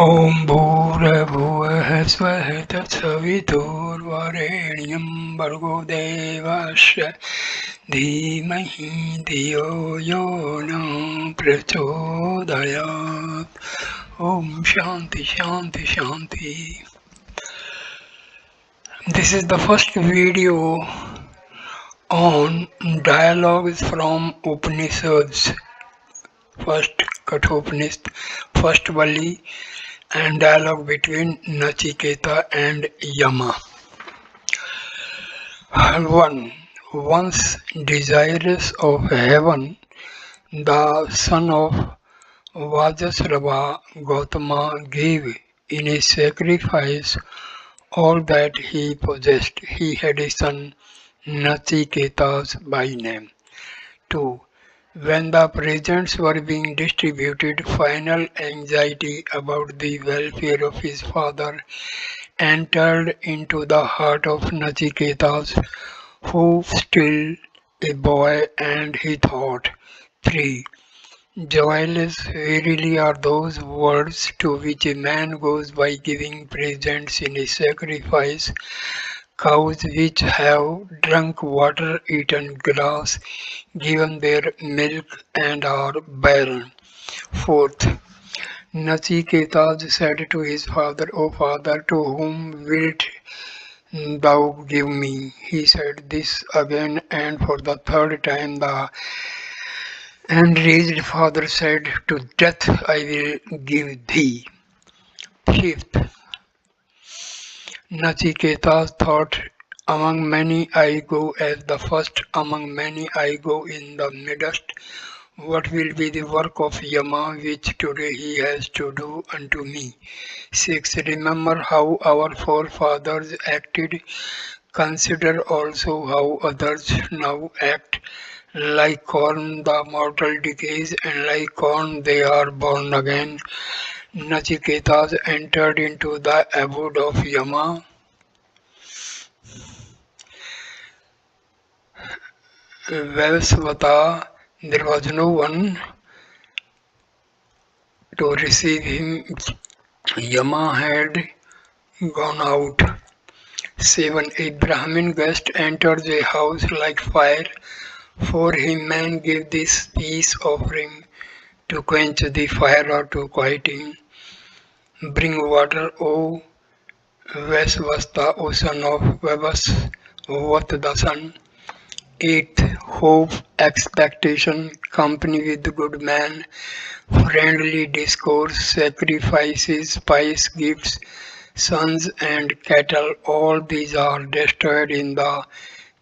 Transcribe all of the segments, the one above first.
ॐ भूर्भुवः स्वः तत्सवितुर्वरेण्यं भर्गो देवस्य धीमहि धियो यो न प्रचोदयात्. Om Shanti Shanti Shanti. This is the first video on dialogues from Upanishads. First Kathopnishad, first Valli, and dialogue between Nachiketa and Yama. 1. Once desirous of heaven, the son of Vajasrava Gautama gave in a sacrifice all that he possessed. He had a son, Nachiketas by name. 2. When the presents were being distributed, final anxiety about the welfare of his father entered into the heart of Nachiketas, who still a boy, and he thought. 3. Joyless verily are those words to which a man goes by giving presents in a sacrifice. Cows which have drunk water, eaten grass, given their milk, and are barren. 4th. Nachiketas said to his father, O father, to whom wilt thou give me? He said this again and for the third time. The enraged father said, to death I will give thee. 5th. Nachiketas thought, among many I go as the first, among many I go in the midst. What will be the work of Yama which today he has to do unto me? 6. Remember how our forefathers acted. Consider also how others now act. Like corn the mortal decays, and like corn they are born again. Nachiketas entered into the abode of Yama. Vaivasvata, there was no one to receive him. Yama had gone out. 7. A Brahmin guest enters a house like fire. For him man give this peace offering to quench the fire or to quiet him. Bring water, O Vaisvasta, O son of Vaivasvat the sun. 8. Hope, expectation, company with good man, friendly discourse, sacrifices, pious gifts, sons and cattle, all these are destroyed in the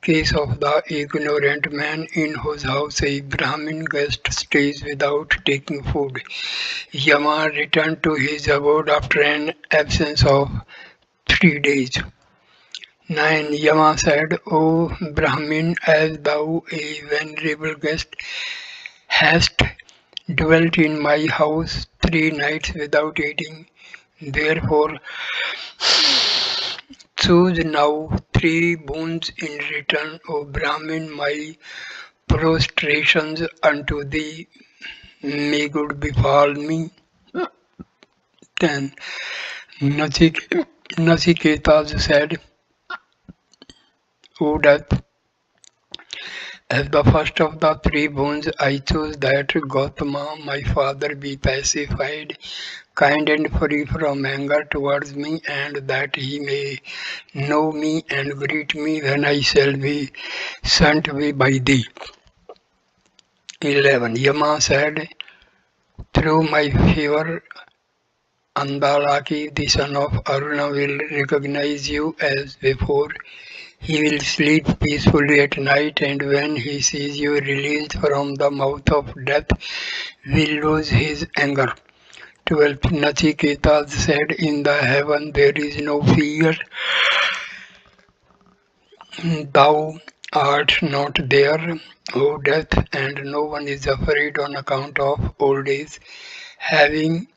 case of the ignorant man in whose house a Brahmin guest stays without taking food. Yama returned to his abode after an absence of 3 days. 9. Yama said, O Brahmin, as thou, a venerable guest, hast dwelt in my house 3 nights without eating, therefore choose now 3 boons in return, O Brahmin, my prostrations unto thee, may good befall me. 10. Nachiketas said, O death, as the first of the 3 boons, I choose that Gautama, my father, be pacified, kind and free from anger towards me, and that he may know me and greet me when I shall be sent away by thee. 11. Yama said, through my favor, Andalaki, the son of Aruna, will recognize you as before. He will sleep peacefully at night, and when he sees you released from the mouth of death, will lose his anger. 12. Nachiketas said, in the heaven there is no fear. Thou art not there, O death, and no one is afraid on account of old age. Having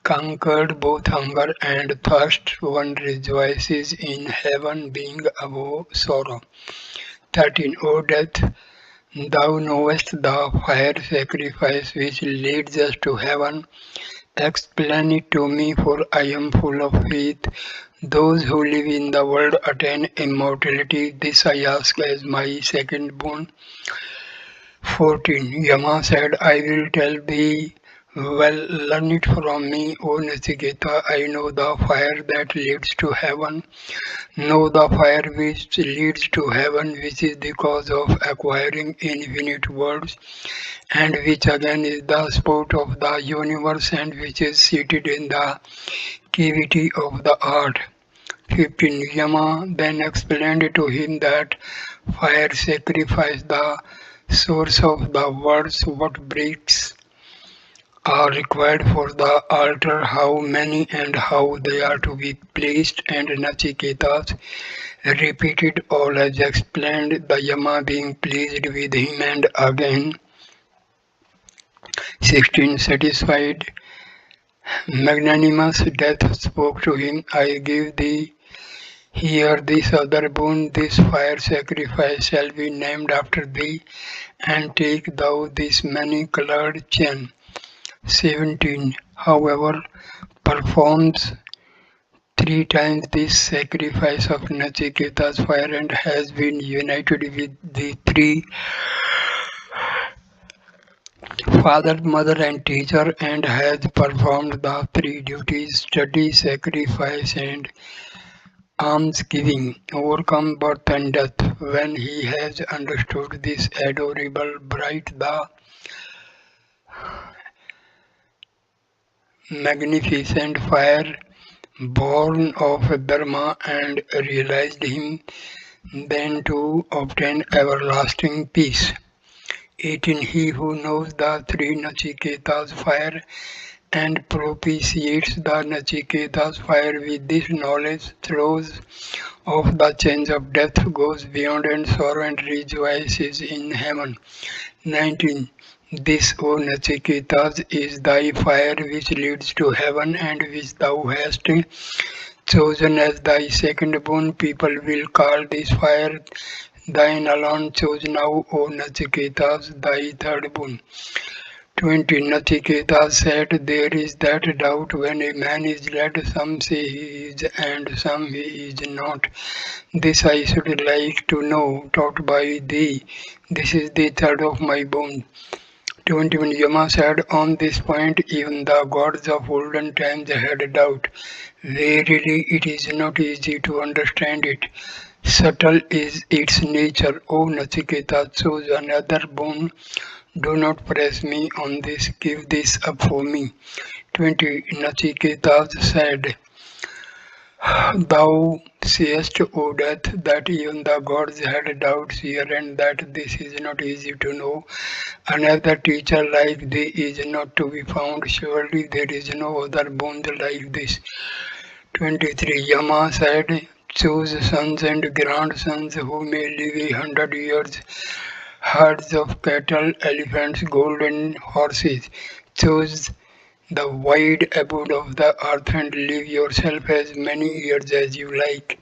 conquered both hunger and thirst, one rejoices in heaven, being above sorrow. 13. O death, thou knowest the fire sacrifice which leads us to heaven, Explain it to me, for I am full of faith. Those who live in the world attain immortality. This I ask as my second boon. 14. Yama said, I will tell thee, well, learn it from me, O Nachiketa. I know the fire that leads to heaven. Know the fire which leads to heaven, which is the cause of acquiring infinite worlds, and which again is the sport of the universe, and which is seated in the cavity of the earth. 15. Yama then explained to him that fire sacrifices the source of the worlds, what bricks are required for the altar, how many and how they are to be placed, and Nachiketas repeated all as explained, the Yama being pleased with him, and again 16. Satisfied, magnanimous death spoke to him, I give thee here this other boon, this fire sacrifice shall be named after thee, and take thou this many-coloured chain. 17. However, performs 3 times this sacrifice of Nachiketa's fire and has been united with the 3 father, mother, and teacher, and has performed the 3 duties study, sacrifice, and almsgiving, overcome birth and death. When he has understood this adorable, bright, the magnificent fire born of Dharma, and realized him then to obtain everlasting peace. 18. He who knows the 3 Nachiketas fire and propitiates the Nachiketas fire with this knowledge, throws off the chains of death, goes beyond and sorrow, and rejoices in heaven. 19. This, O Nachiketas, is thy fire which leads to heaven, and which thou hast chosen as thy second boon. People will call this fire thine alone. Choose now, O Nachiketas, thy third boon. 20. Nachiketas said, there is that doubt when a man is led, some say he is and some he is not. This I should like to know, taught by thee. This is the third of my boon. 21. Yama said, on this point even the gods of olden times had doubt. Verily, it is not easy to understand it. Subtle is its nature. O Nachiketa, choose another boon. Do not press me on this. Give this up for me. 20. Nachiketas said, thou sayest, O death, that even the gods had doubts here, and that this is not easy to know. Another teacher like thee is not to be found. Surely there is no other boon like this. 23. Yama said, choose sons and grandsons who may live 100 years, herds of cattle, elephants, golden horses. Choose the wide abode of the earth and live yourself as many years as you like.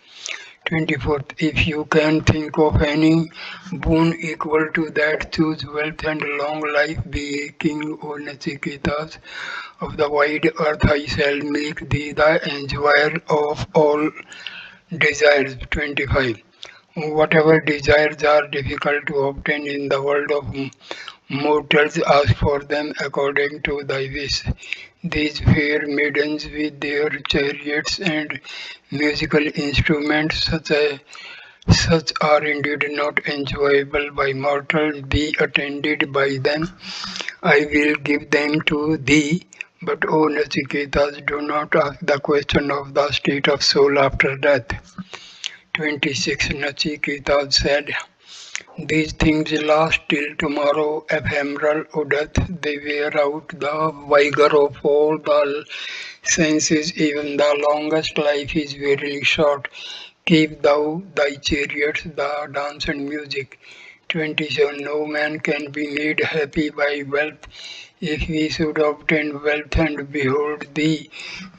24th. If you can think of any boon equal to that, choose wealth and long life. Be a king, O Nachiketas. Of the wide earth I shall make thee the enjoyer of all desires. 25. Whatever desires are difficult to obtain in the world of mortals, ask for them according to thy wish. These fair maidens with their chariots and musical instruments, such are indeed not enjoyable by mortals. Be attended by them. I will give them to thee. But, O Nachiketas, do not ask the question of the state of soul after death. 26. Nachiketas said, these things last till tomorrow, ephemeral, O death. They wear out the vigor of all the senses. Even the longest life is very short. Keep thou thy chariots, the dance and music. 27. No man can be made happy by wealth. If we should obtain wealth and behold thee,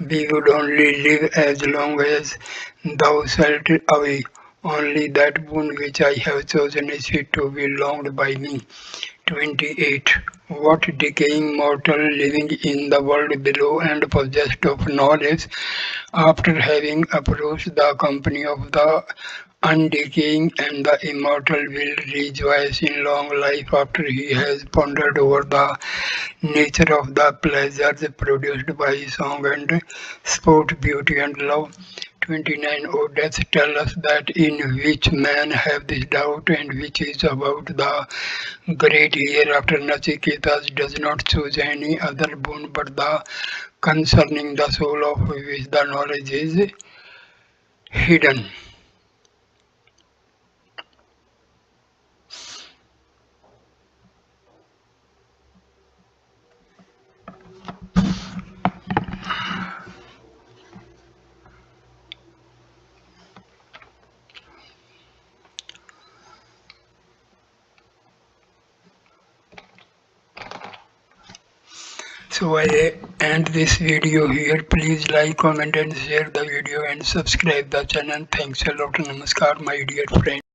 we would only live as long as thou shalt away. Only that boon which I have chosen is fit to be longed by me. 28. What decaying mortal living in the world below and possessed of knowledge, after having approached the company of the undecaying and the immortal, will rejoice in long life after he has pondered over the nature of the pleasures produced by song and sport, beauty and love. 29. O death, tell us that in which man have this doubt, and which is about the great hereafter. Nachiketas does not choose any other boon but the concerning the soul of which the knowledge is hidden. So I end this video here. Please like, comment and share the video and subscribe the channel. Thanks a lot. Namaskar my dear friend.